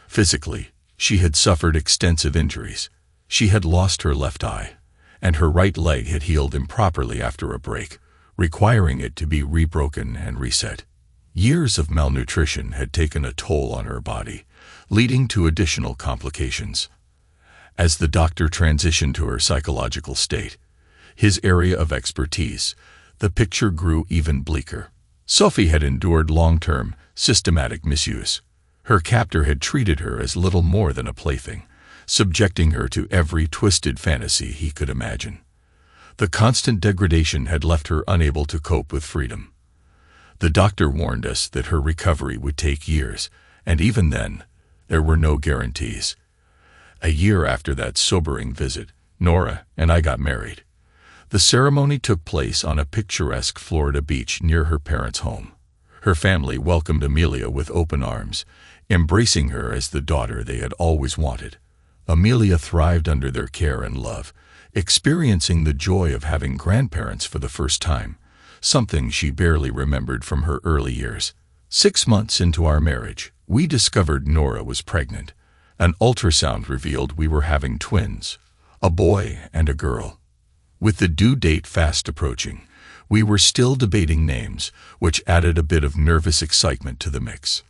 Physically, she had suffered extensive injuries. She had lost her left eye, and her right leg had healed improperly after a break, requiring it to be rebroken and reset. Years of malnutrition had taken a toll on her body, leading to additional complications. As the doctor transitioned to her psychological state, his area of expertise, the picture grew even bleaker. Sophie had endured long-term, systematic misuse. Her captor had treated her as little more than a plaything, subjecting her to every twisted fantasy he could imagine. The constant degradation had left her unable to cope with freedom. The doctor warned us that her recovery would take years, and even then, there were no guarantees. A year after that sobering visit, Nora and I got married. The ceremony took place on a picturesque Florida beach near her parents' home. Her family welcomed Amelia with open arms, embracing her as the daughter they had always wanted. Amelia thrived under their care and love, experiencing the joy of having grandparents for the first time, something she barely remembered from her early years. 6 months into our marriage, we discovered Nora was pregnant. An ultrasound revealed we were having twins, a boy and a girl. With the due date fast approaching, we were still debating names, which added a bit of nervous excitement to the mix.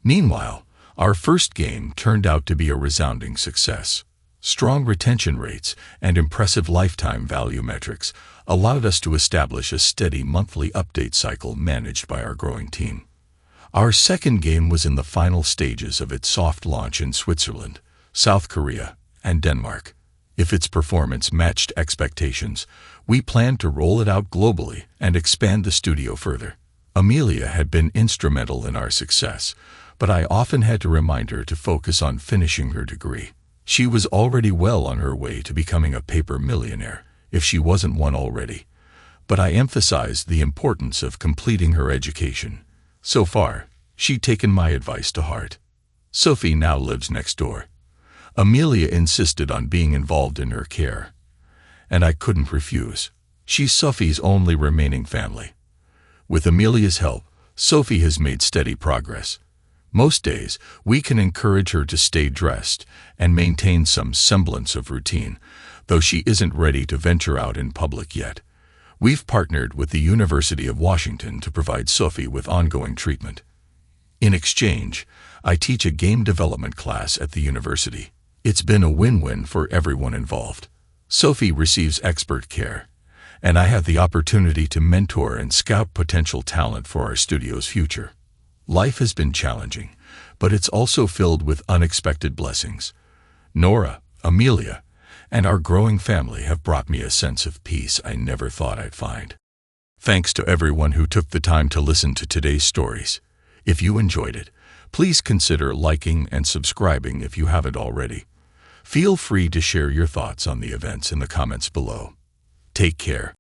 Meanwhile, our first game turned out to be a resounding success. Strong retention rates and impressive lifetime value metrics allowed us to establish a steady monthly update cycle managed by our growing team. Our second game was in the final stages of its soft launch in Switzerland, South Korea, and Denmark. If its performance matched expectations, we planned to roll it out globally and expand the studio further. Amelia had been instrumental in our success, but I often had to remind her to focus on finishing her degree. She was already well on her way to becoming a paper millionaire, if she wasn't one already, but I emphasized the importance of completing her education. So far, she'd taken my advice to heart. Sophie now lives next door. Amelia insisted on being involved in her care, and I couldn't refuse. She's Sophie's only remaining family. With Amelia's help, Sophie has made steady progress. Most days, we can encourage her to stay dressed and maintain some semblance of routine, though she isn't ready to venture out in public yet. We've partnered with the University of Washington to provide Sophie with ongoing treatment. In exchange, I teach a game development class at the university. It's been a win-win for everyone involved. Sophie receives expert care, and I have the opportunity to mentor and scout potential talent for our studio's future. Life has been challenging, but it's also filled with unexpected blessings. Nora, Amelia, and our growing family have brought me a sense of peace I never thought I'd find. Thanks to everyone who took the time to listen to today's stories. If you enjoyed it, please consider liking and subscribing if you haven't already. Feel free to share your thoughts on the events in the comments below. Take care.